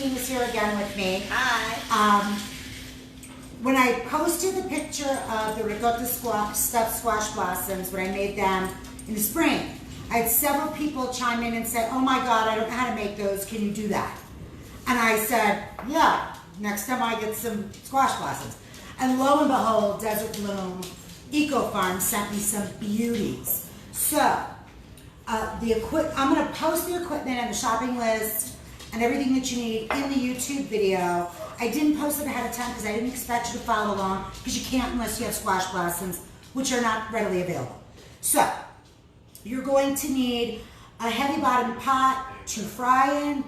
Christine is here again with me. Hi. When I posted the picture of the ricotta stuffed squash blossoms when I made them in the spring, I had several people chime in and say, oh my God, I don't know how to make those. Can you do that? And I said, yeah, next time I get some squash blossoms. And lo and behold, Desert Bloom Eco Farm sent me some beauties. So, I'm going to post the equipment and the shopping list and everything that you need in the YouTube video. I didn't post it ahead of time because I didn't expect you to follow along, because you can't unless you have squash blossoms, which are not readily available. So, you're going to need a heavy bottom pot to fry in.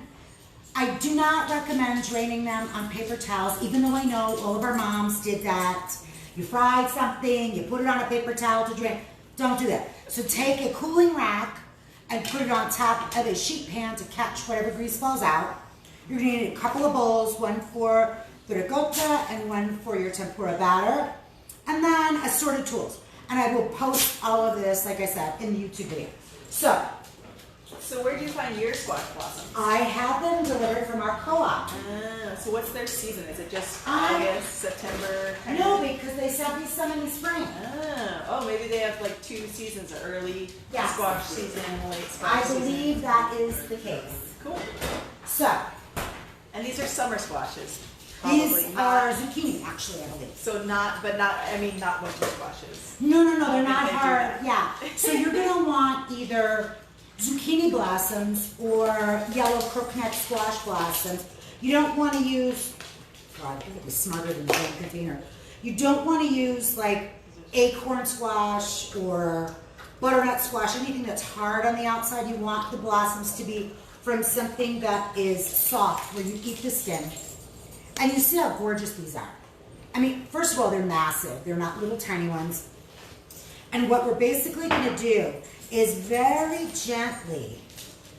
I do not recommend draining them on paper towels, even though I know all of our moms did that. You fried something, you put it on a paper towel to drain. Don't do that. So take a cooling rack and put it on top of a sheet pan to catch whatever grease falls out. You're going to need a couple of bowls, one for the ricotta and one for your tempura batter, and then assorted tools. And I will post all of this, like I said, in the YouTube video. So where do you find your squash blossoms? I have them delivered from our co-op. So what's their season? Is it just August, September? No, because they sent me some in the spring. Oh, maybe they have like two seasons, an early squash season and late squash season. I believe that is the case. Cool. So. And these are summer squashes. These are zucchini, actually, I believe. So not winter squashes. No, they're not hard. Yeah. So you're going to want either zucchini blossoms or yellow crookneck squash blossoms. You don't want to use, God, I think it was smarter than the container. You don't want to use like acorn squash or butternut squash, anything that's hard on the outside. You want the blossoms to be from something that is soft, where you eat the skin. And you see how gorgeous these are. I mean, first of all, they're massive. They're not little tiny ones. And what we're basically going to do is very gently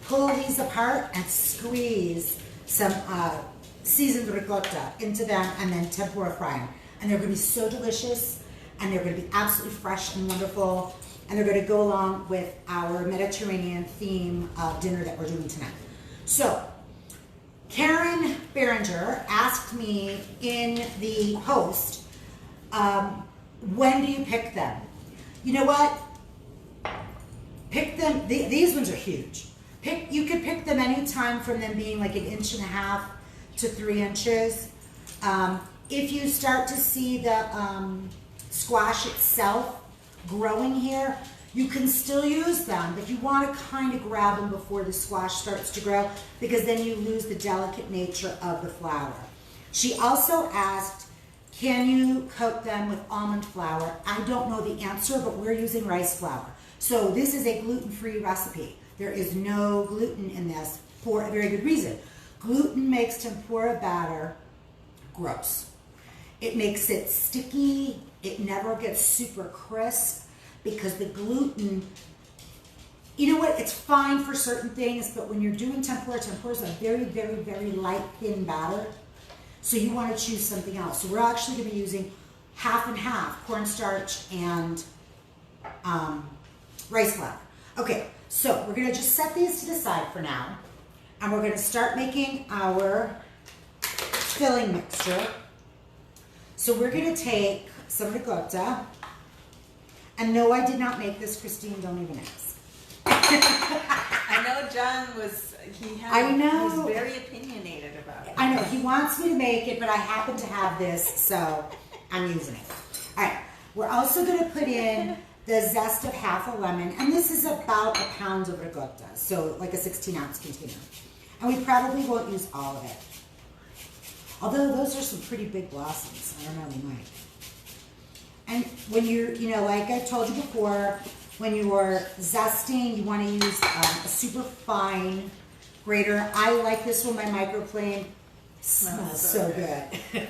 pull these apart and squeeze some seasoned ricotta into them and then tempura fry them. And they're going to be so delicious, and they're going to be absolutely fresh and wonderful, and they're going to go along with our Mediterranean theme dinner that we're doing tonight. So, Karen Berenger asked me in the post, when do you pick them? You know what? Pick them, these ones are huge. You could pick them anytime from them being like 1.5 inches to 3 inches. If you start to see the squash itself growing here, you can still use them, but you want to kind of grab them before the squash starts to grow, because then you lose the delicate nature of the flour. She also asked, can you coat them with almond flour? I don't know the answer, but we're using rice flour. So this is a gluten-free recipe. There is no gluten in this for a very good reason. Gluten makes tempura batter gross. It makes it sticky. It never gets super crisp, because the gluten, you know what, it's fine for certain things, but when you're doing tempura, tempura is a very, very, very light, thin batter. So you want to choose something else. So we're actually going to be using half and half, cornstarch and rice flour. Okay, so we're going to just set these to the side for now, and we're going to start making our filling mixture. So we're going to take some ricotta. And no, I did not make this, Christine, don't even ask. I know John was very opinionated about it. I know, he wants me to make it, but I happen to have this, so I'm using it. All right, we're also going to put in the zest of half a lemon, and this is about 1 pound of ricotta, so like a 16-ounce container. And we probably won't use all of it. Although those are some pretty big blossoms. I don't know, we might. And when you're, like I told you before, when you're zesting, you want to use a super fine grater. I like this one by Microplane. Smells so good.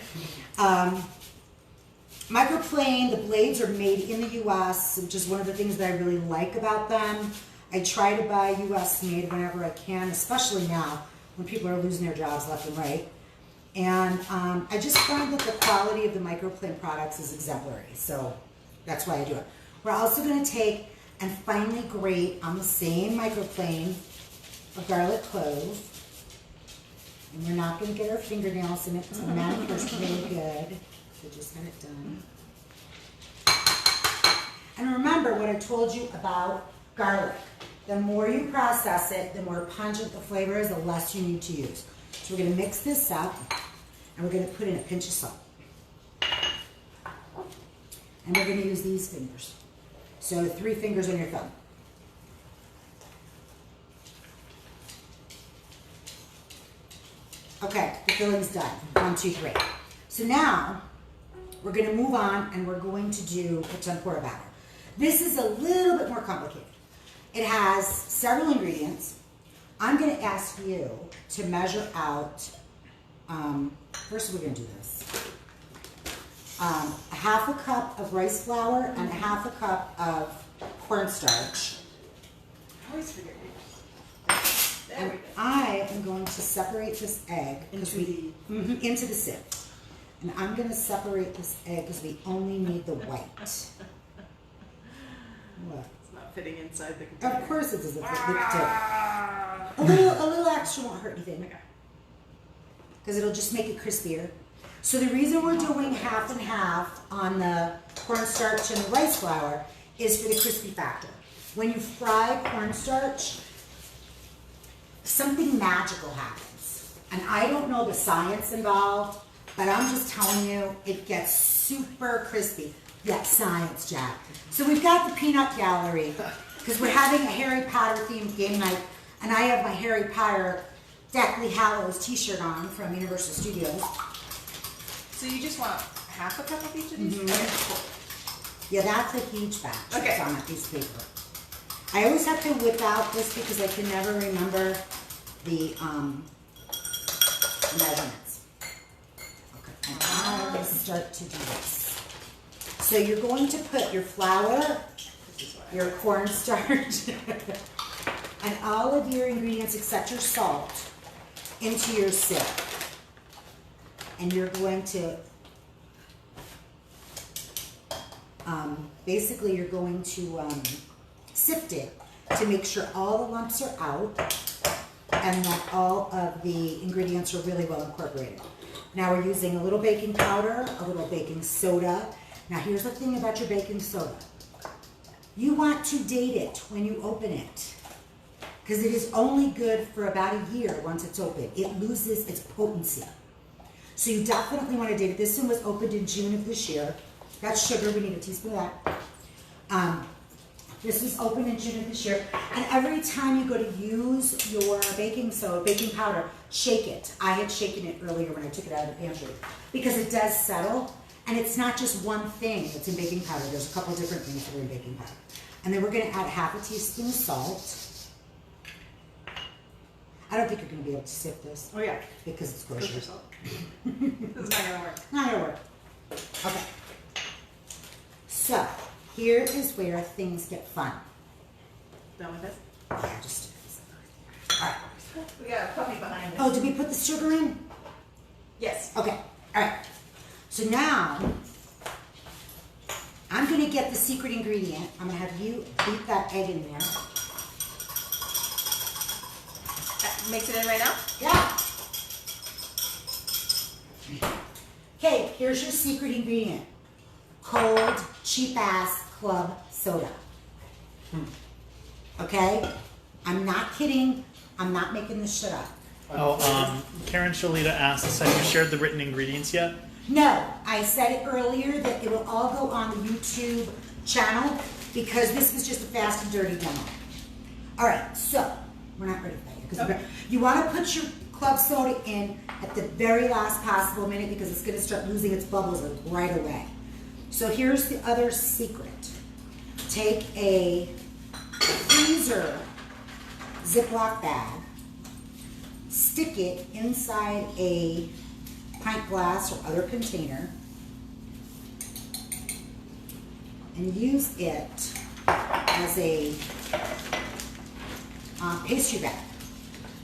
Microplane, the blades are made in the U.S., which is one of the things that I really like about them. I try to buy U.S. made whenever I can, especially now when people are losing their jobs left and right. And I just find that the quality of the Microplane products is exemplary, so that's why I do it. We're also going to take and finely grate on the same Microplane a garlic clove. And we're not gonna get our fingernails in it, so the manicure's really good. So just had it done. And remember what I told you about garlic. The more you process it, the more pungent the flavor is, the less you need to use. So we're gonna mix this up, and we're gonna put in a pinch of salt. And we're gonna use these fingers. So 3 fingers on your thumb. Okay, the filling's done. 1, 2, 3. So now, we're gonna move on and we're going to do the tempura batter. This is a little bit more complicated. It has several ingredients. I'm gonna ask you to measure out, first we're gonna do this. A half a cup of rice flour and a half a cup of cornstarch. I always forget yours. There And we go. I am going to separate this egg Into the into the sieve. And I'm going to separate this egg because we only need the white. What? It's not fitting inside the container. Of course it doesn't fit the potato. A little extra won't hurt anything. Okay. Because it'll just make it crispier. So the reason we're doing half and half on the cornstarch and the rice flour is for the crispy factor. When you fry cornstarch, something magical happens. And I don't know the science involved, but I'm just telling you, it gets super crispy. Yeah, science, Jack. So we've got the peanut gallery, because we're having a Harry Potter themed game night, and I have my Harry Potter Deathly Hallows t-shirt on from Universal Studios. So you just want half a cup of each of these? Yeah, that's a huge batch. Okay. That's on that piece of paper. I always have to whip out this because I can never remember the measurements. Okay, and I will start to do this. So you're going to put your flour, your cornstarch, and all of your ingredients except your salt into your sieve. And you're going to, basically you're going to sift it to make sure all the lumps are out and that all of the ingredients are really well incorporated. Now we're using a little baking powder, a little baking soda. Now here's the thing about your baking soda. You want to date it when you open it, because it is only good for about a year once it's open. It loses its potency. So you definitely want to date it. This one was opened in June of this year. That's sugar, we need a teaspoon of that. This was opened in June of this year. And every time you go to use your baking soda, baking powder, shake it. I had shaken it earlier when I took it out of the pantry because it does settle. And it's not just one thing that's in baking powder. There's a couple different things that are in baking powder. And then we're going to add half a teaspoon of salt. I don't think you're going to be able to sift this. Oh yeah. Because it's Kosher kosher. salt. It's not gonna work. Not gonna work. Okay. So, here is where things get fun. Done with this? Yeah, just do this. Alright. We got a puppy behind us. Oh, did we put the sugar in? Yes. Okay. Alright. So now, I'm gonna get the secret ingredient. I'm gonna have you beat that egg in there. Mix it in right now? Yeah. Okay, here's your secret ingredient. Cold, cheap-ass club soda. Okay? I'm not kidding. I'm not making this shit up. Oh, Karen Shalita asked, have you shared the written ingredients yet? No, I said it earlier that it will all go on the YouTube channel because this was just a fast and dirty demo. All right, so we're not ready for that yet. Okay. You want to put your club soda in at the very last possible minute because it's going to start losing its bubbles right away. So here's the other secret. Take a freezer Ziploc bag, stick it inside a pint glass or other container, and use it as a pastry bag.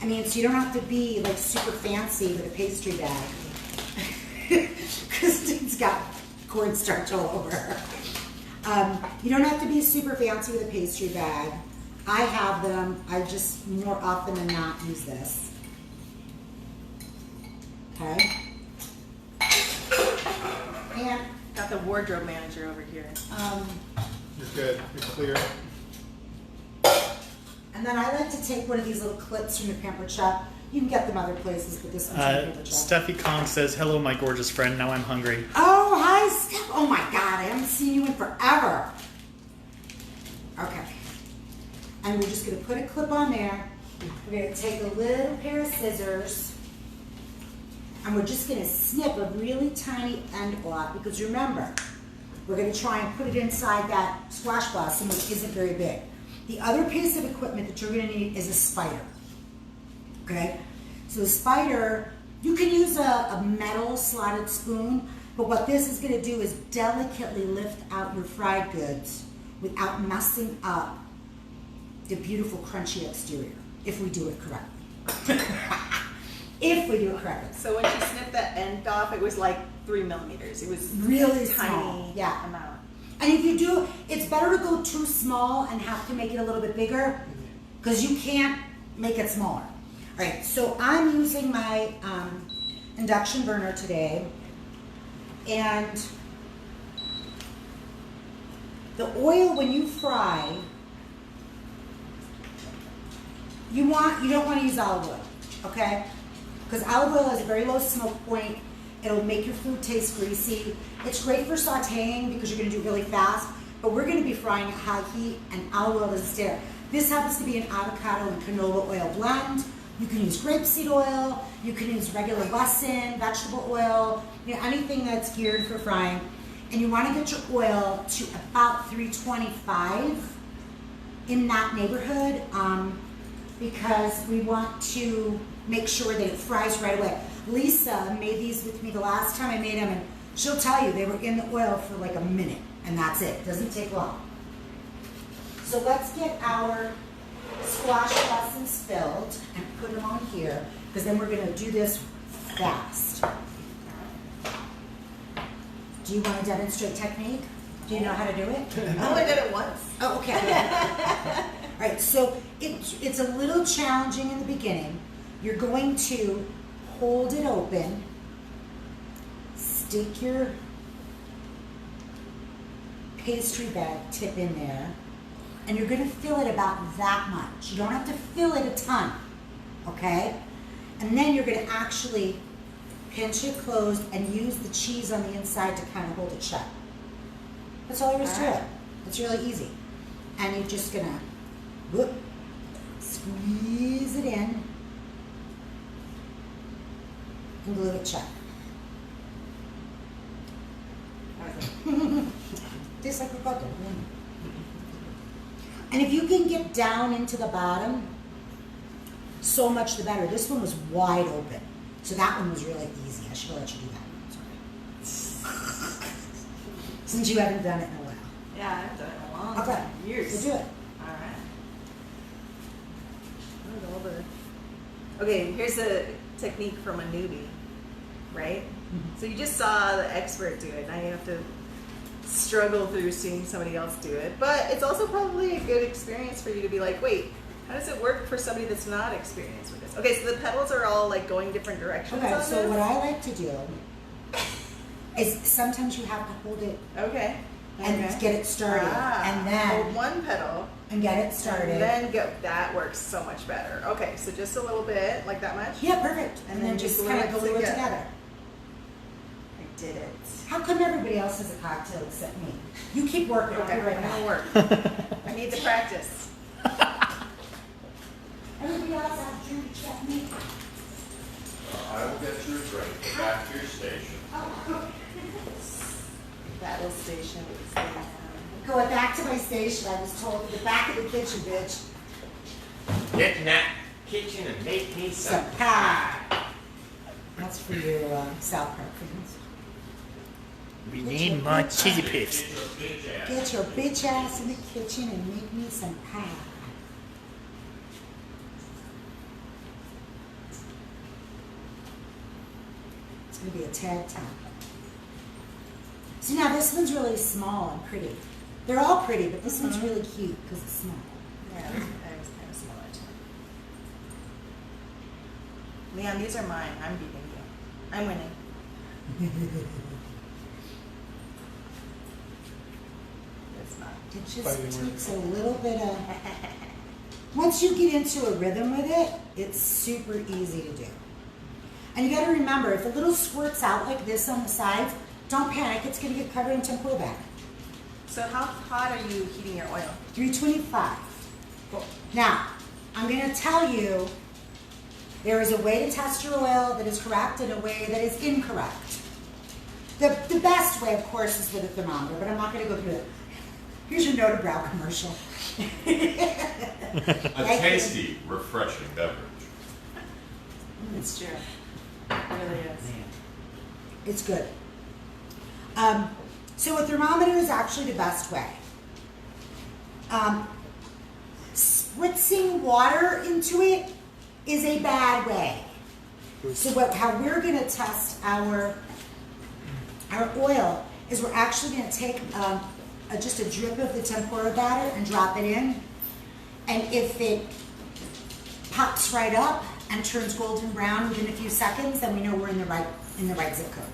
I mean, so you don't have to be like super fancy with a pastry bag because it's got cornstarch all over. You don't have to be super fancy with a pastry bag. I have them. I just more often than not use this. Okay? And, Got the wardrobe manager over here. You're good. You're clear. and then I like to take one of these little clips from the Pampered Chef. You can get them other places, but this one's from the Pampered Chef. Steffi Kong says, "Hello, my gorgeous friend. Now I'm hungry." Oh, hi, Steph. Oh my God, I haven't seen you in forever. Okay. And we're just gonna put a clip on there. We're gonna take a little pair of scissors and we're just gonna snip a really tiny end off because remember, we're gonna try and put it inside that squash blossom, which isn't very big. The other piece of equipment that you're gonna need is a spider. Okay? So a spider, you can use a metal slotted spoon, but what this is gonna do is delicately lift out your fried goods without messing up the beautiful crunchy exterior, if we do it correctly. If we do it correctly. So when she snipped that end off, it was like 3 millimeters. It was Really tiny small, yeah. amount. And if you do, it's better to go too small and have to make it a little bit bigger, because you can't make it smaller. All right, so I'm using my induction burner today, and the oil when you fry, you don't want to use olive oil, okay? Because olive oil has a very low smoke point. It'll make your food taste greasy. It's great for sauteing because you're going to do it really fast, but we're going to be frying at high heat, and olive oil doesn't stay there. This happens to be an avocado and canola oil blend. You can use grapeseed oil. You can use regular Wesson, vegetable oil, anything that's geared for frying. And you want to get your oil to about 325 in that neighborhood because we want to make sure that it fries right away. Lisa made these with me the last time I made them, and she'll tell you they were in the oil for like a minute, and that's it. It doesn't take long. So let's get our squash blossoms filled and put them on here, because then we're going to do this fast. Do you want to demonstrate technique? Do you know how to do it? I only did it once. Oh, okay. All right, so it's a little challenging in the beginning. You're going to hold it open, stick your pastry bag tip in there, and you're going to fill it about that much. You don't have to fill it a ton, okay? And then you're going to actually pinch it closed and use the cheese on the inside to kind of hold it shut. That's all there is to it. It's really easy. And you're just going to squeeze it in and glue it shut. Tastes like ricotta. And if you can get down into the bottom, so much the better. This one was wide open, so that one was really easy. I should have let you do that. Sorry. Since you haven't done it in a while. Yeah, I haven't done it in a long Okay. time. Years. So do it. All right. Okay, here's a technique from a newbie, right? Mm-hmm. So you just saw the expert do it. Now you have to struggle through seeing somebody else do it. But it's also probably a good experience for you to be like, wait, how does it work for somebody that's not experienced with this? Okay, so the petals are all like going different directions Okay, on so this? what I like to do is sometimes you have to hold it Okay. and get it started, and then hold one petal and get it started. and then go. That works so much better. Okay, so just a little bit, like that much? Yeah, perfect. And then then just glue kind it of glue it together. together. I did it. How come everybody else has a cocktail except me? You keep working. I'll be Okay, right I'm back. gonna work. I need to practice. Everybody else has drink except me. I will get yours ready. Go back to your station. Battle station is there. Going back to my station, I was told to get back in the kitchen, bitch. Get in that kitchen and make me some Some pie. That's for your South Park fans. We need more cheesy pits. Get your bitch ass in the kitchen and make me some pie. It's gonna be a tag team. See, now this one's really small and pretty. They're all pretty, but this one's really cute because it's small. Yeah, I was kind of smaller too. Leon, these are mine. I'm beating you. I'm winning. It's not. It Fighting just words. takes a little bit of. Once you get into a rhythm with it, it's super easy to do. And you got to remember, if a little squirts out like this on the sides, don't panic. It's going to get covered in tempura batter. So how hot are you heating your oil? 325. Cool. Now, I'm going to tell you, there is a way to test your oil that is correct and a way that is incorrect. The best way, of course, is with a thermometer, but I'm not going to go through it. Here's your Noda Brow commercial. A tasty, refreshing beverage. It's true. It really is. It's good. So a thermometer is actually the best way. Spritzing water into it is a bad way. So how we're going to test our oil is we're actually going to take just a drip of the tempura batter and drop it in. And if it pops right up and turns golden brown within a few seconds, then we know we're in the right zip code.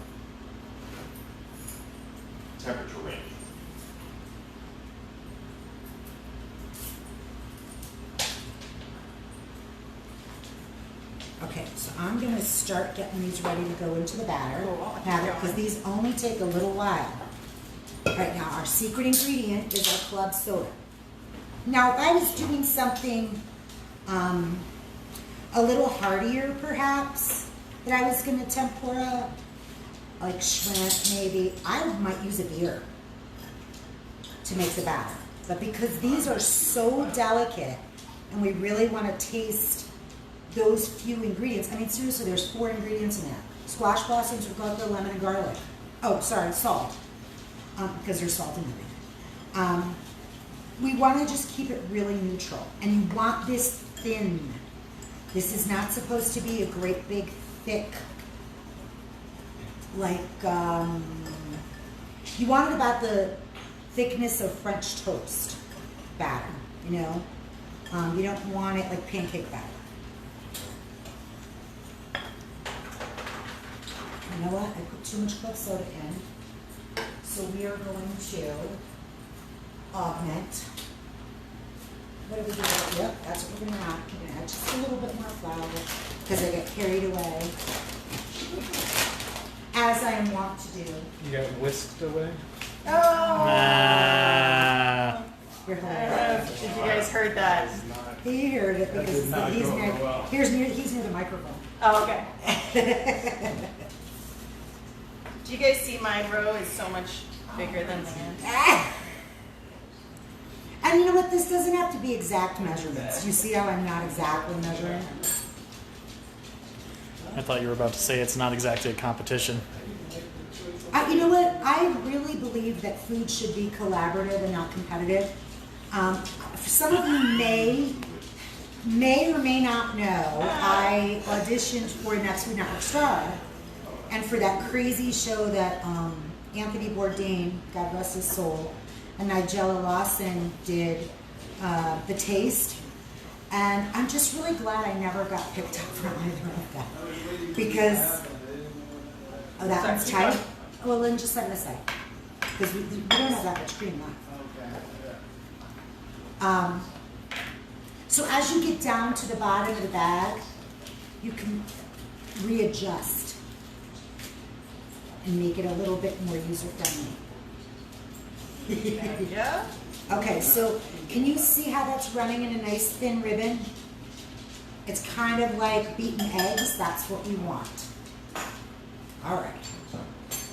Temperature range. Okay, so I'm going to start getting these ready to go into the batter. Cool. Because these only take a little while. Right now, our secret ingredient is our club soda. Now, if I was doing something a little heartier, perhaps, that I was going to tempura, like shrimp maybe, I might use a beer to make the batter. But because these are so delicate and we really want to taste those few ingredients, I mean, seriously, there's 4 ingredients in there. Squash blossoms, ricotta, lemon, and garlic. Oh, sorry, salt. Because there's salt in everything. We want to just keep it really neutral. And you want this thin. This is not supposed to be a great big thick, like, you want it about the thickness of French toast batter, you know? You don't want it like pancake batter. You know what? I put too much club soda in. So we are going to augment. What do we do? Yep, that's what we're going to add. We're going to add just a little bit more flour because I get carried away, as I am wont to do. You got whisked away? Oh! Nah. You're I don't hilarious. know if you guys heard that. He heard it That because did not he's go near, over well. he's near the microphone. Oh, okay. Do you guys see my row is so much bigger than theirs? And you know what? This doesn't have to be exact measurements. You see how I'm not exactly measuring? I thought you were about to say it's not exactly a competition. You know what? I really believe that food should be collaborative and not competitive. Some of you may or may not know, I auditioned for Next Food Network Star, and for that crazy show that Anthony Bourdain, God rest his soul, and Nigella Lawson did, The Taste. And I'm just really glad I never got picked up for either of them. Because, oh, that one's tight? Well, then just set it aside. Because we don't have that much cream left. So as you get down to the bottom of the bag, you can readjust and make it a little bit more user-friendly. Yeah? Okay, so can you see how that's running in a nice thin ribbon? It's kind of like beaten eggs. That's what we want. All right.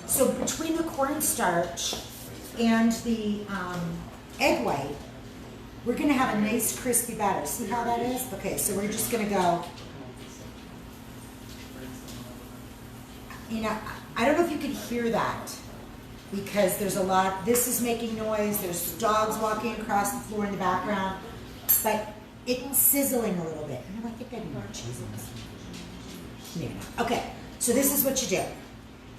So between the cornstarch and the egg white, we're going to have a nice crispy batter. See how that is? Okay, so we're just going to go. You know, I don't know if you can hear that, because there's a lot, this is making noise, there's dogs walking across the floor in the background, but it's sizzling a little bit. You know, I think I need more cheese in this. Maybe not. Okay, so this is what you do.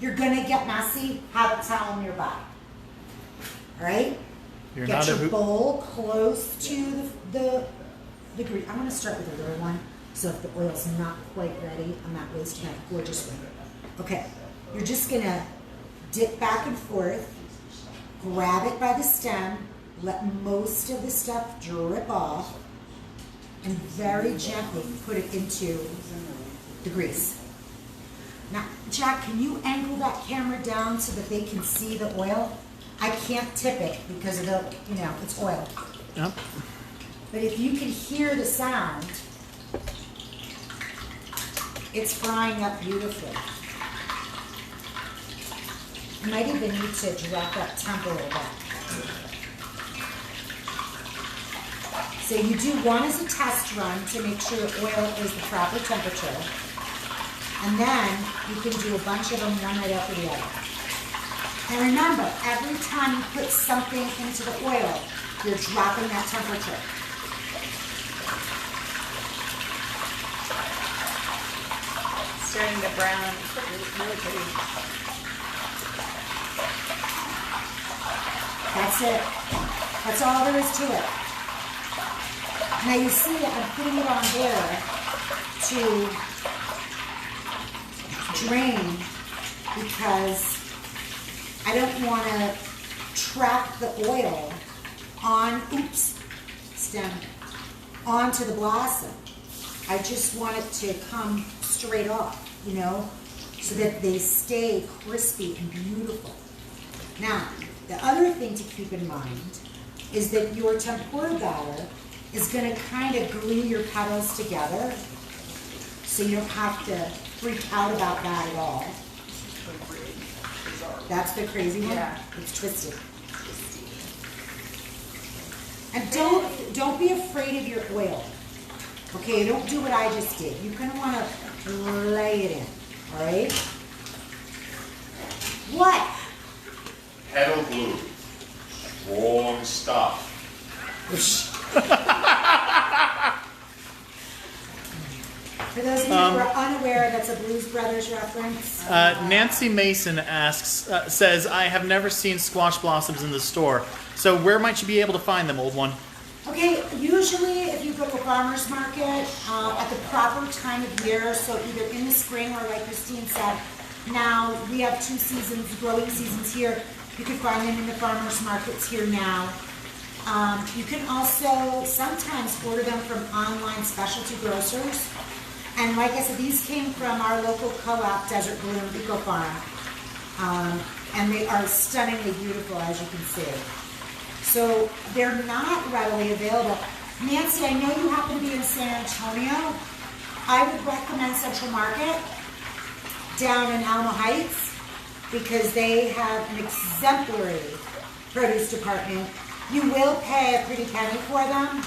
You're gonna get messy, have a towel nearby. All right? You're Get not your a bowl close to the grease. I'm gonna start with a little one, so if the oil's not quite ready, I'm not wasting that gorgeous one. Okay, you're just gonna dip back and forth, grab it by the stem, let most of the stuff drip off, and very gently put it into the grease. Now, Jack, can you angle that camera down so that they can see the oil? I can't tip it because of the, it's oil. Yep. But if you can hear the sound, it's frying up beautifully. You might even need to drop that temp a little bit. So you do one as a test run to make sure the oil is the proper temperature. And then you can do a bunch of them one right after the other. And remember, every time you put something into the oil, you're dropping that temperature. Starting to brown. Really pretty. That's it. That's all there is to it. Now you see I'm putting it on there to drain because I don't want to trap the oil onto the blossom. I just want it to come straight off, so that they stay crispy and beautiful. Now, the other thing to keep in mind is that your tempura batter is going to kind of glue your petals together, so you don't have to freak out about that at all. That's the crazy one? Yeah. It's twisted. And don't be afraid of your oil. Okay, don't do what I just did. You kind of want to lay it in, all right? What? Petal glue. Strong stuff. For those of you who are unaware, that's a Blues Brothers reference. Nancy Mason says, I have never seen squash blossoms in the store. So where might you be able to find them, old one? Okay, usually if you go to a farmer's market at the proper time of year, so either in the spring or like Christine said, now we have 2 seasons, growing seasons here. You can find them in the farmer's markets here now. You can also sometimes order them from online specialty grocers. And like I said, these came from our local co-op, Desert Bloom Eco Farm. And they are stunningly beautiful, as you can see. So they're not readily available. Nancy, I know you happen to be in San Antonio. I would recommend Central Market down in Alamo Heights because they have an exemplary produce department. You will pay a pretty penny for them.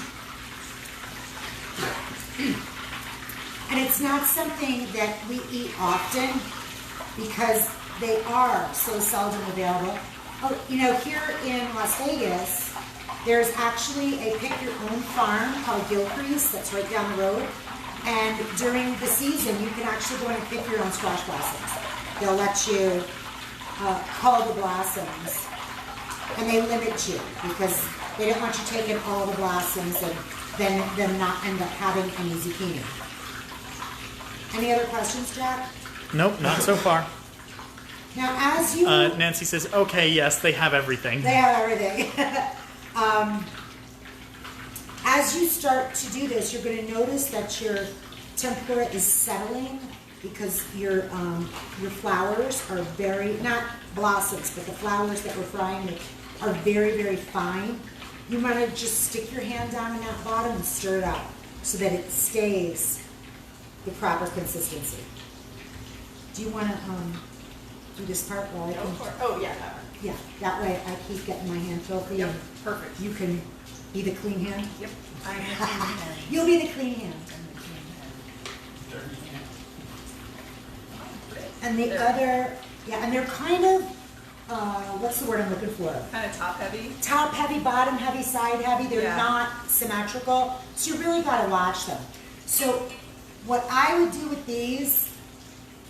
And it's not something that we eat often because they are so seldom available. Oh, here in Las Vegas, there's actually a pick-your-own farm called Gilcrease that's right down the road. And during the season, you can actually go in and pick your own squash blossoms. They'll let you cull the blossoms. And they limit you because they don't want you taking all the blossoms and then them not end up having any zucchini. Any other questions, Jack? Nope, not so far. Now, as you... Nancy says, okay, yes, they have everything. They have everything. As you start to do this, you're going to notice that your tempura is settling because your flowers are very, not blossoms, but the flowers that we're frying are very, very fine. You want to just stick your hand down in that bottom and stir it up so that it stays the proper consistency. Do you want to do this part while I can? Oh, yeah, that one. Yeah, that way I keep getting my hand filthy. Yep, and perfect. You can be the clean hand. Yep, I'm the clean hand. You'll be the clean hand. And the other, and they're kind of, what's the word I'm looking for? Kind of top heavy. Top heavy, bottom heavy, side heavy. They're Yeah. not symmetrical. So you really got to watch them. So what I would do with these,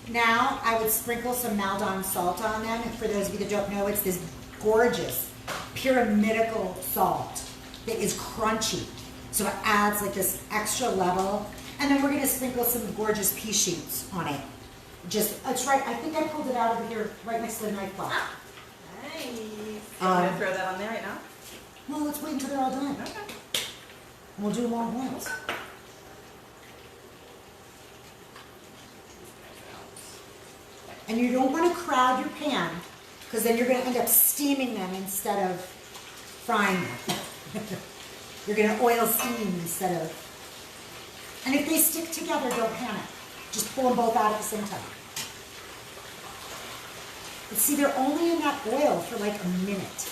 now I would sprinkle some Maldon salt on them. And for those of you that don't know, it's this gorgeous pyramidical salt that is crunchy. So it adds like this extra level. And then we're going to sprinkle some gorgeous pea shoots on it. It's right, I think I pulled it out over here, right next to the knife block. Nice. I'm gonna throw that on there right now. Well, let's wait until they're all done. Okay. And we'll do long boils. And you don't want to crowd your pan, because then you're going to end up steaming them instead of frying them. You're going to oil steam instead of... And if they stick together, don't panic. Just pull them both out at the same time. But see, they're only in that oil for like a minute.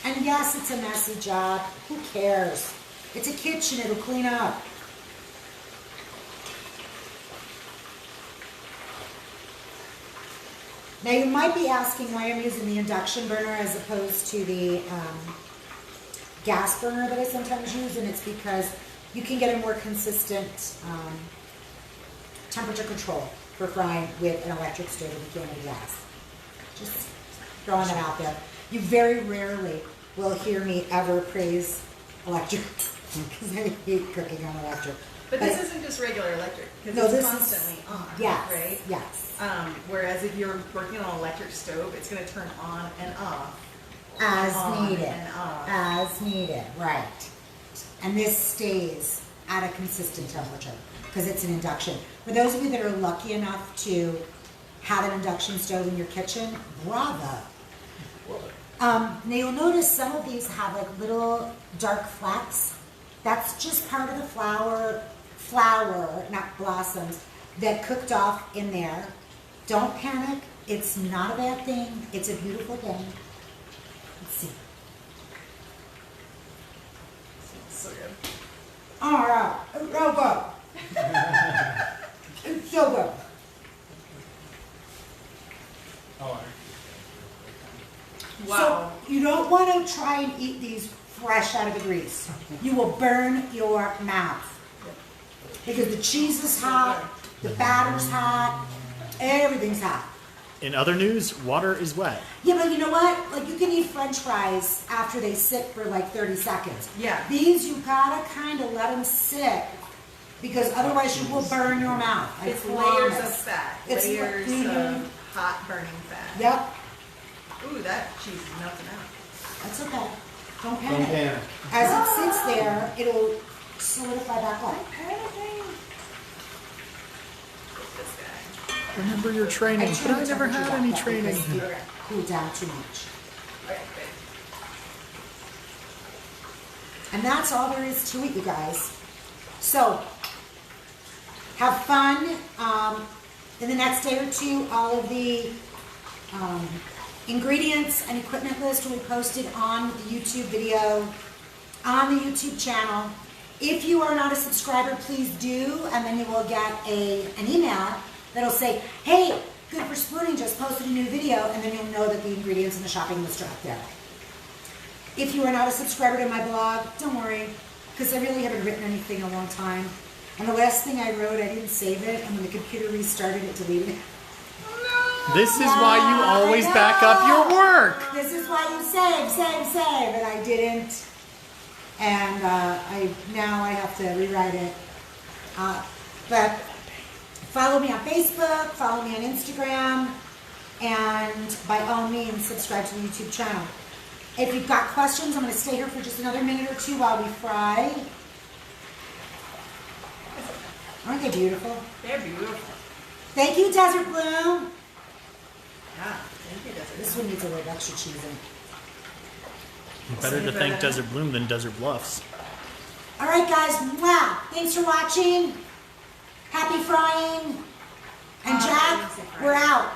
And yes, it's a messy job. Who cares? It's a kitchen, it'll clean up. Now you might be asking why I'm using the induction burner as opposed to the gas burner that I sometimes use, and it's because you can get a more consistent temperature control for frying with an electric stove than you can with gas. Just throwing that out there. You very rarely will hear me ever praise electric, because I hate cooking on electric. But this isn't just regular electric, because No, it's this is- constantly on, Yes, right? yes. Whereas if you're working on an electric stove, it's going to turn on and off. As On needed. and off. As needed, right. And this stays at a consistent temperature because it's an induction. For those of you that are lucky enough to have an induction stove in your kitchen, bravo. Now you'll notice some of these have like little dark flecks. That's just part of the flour, not blossoms, that cooked off in there. Don't panic. It's not a bad thing. It's a beautiful thing. Let's see. So good. All right. It's so good. It's so good. Oh, Wow. So you don't want to try and eat these fresh out of the grease. You will burn your mouth. Because the cheese is hot, the batter's hot, everything's hot. In other news, water is wet. Yeah, but you know what? Like, you can eat French fries after they sit for like 30 seconds. Yeah. These, you gotta kind of let them sit, because otherwise you will burn your mouth. I It's promise. layers of fat. It's- Layers mhm. of hot burning fat. Yep, Ooh, that cheese is melting out. that's okay. Don't Don't panic. panic. As it sits there, it'll solidify back up. Panicking. This guy. Remember your training, but turned I the never temperature had back any up training. because it cooled down too much. Okay, good. And that's all there is to it, you guys. So, have fun. In the next day or two, all of the ingredients and equipment list will be posted on the YouTube video, on the YouTube channel. If you are not a subscriber, please do, and then you will get an email that'll say, hey, Good for Spooning just posted a new video, and then you'll know that the ingredients and the shopping list are up there. If you are not a subscriber to my blog, don't worry, because I really haven't written anything in a long time. And the last thing I wrote, I didn't save it, and when the computer restarted, it deleted it. This is why you always back up your work. This is why you save, and I didn't. And now I have to rewrite it. But follow me on Facebook, follow me on Instagram, and by all means, subscribe to the YouTube channel. If you've got questions, I'm going to stay here for just another minute or two while we fry. Aren't they beautiful? They're beautiful. Thank you, Desert Bloom. Yeah, thank you, Desert. This one needs a little extra cheese in it. Better to thank Desert Bloom than Desert Bluffs. All right, guys. Wow. Thanks for watching. Happy frying. And Jack, we're out.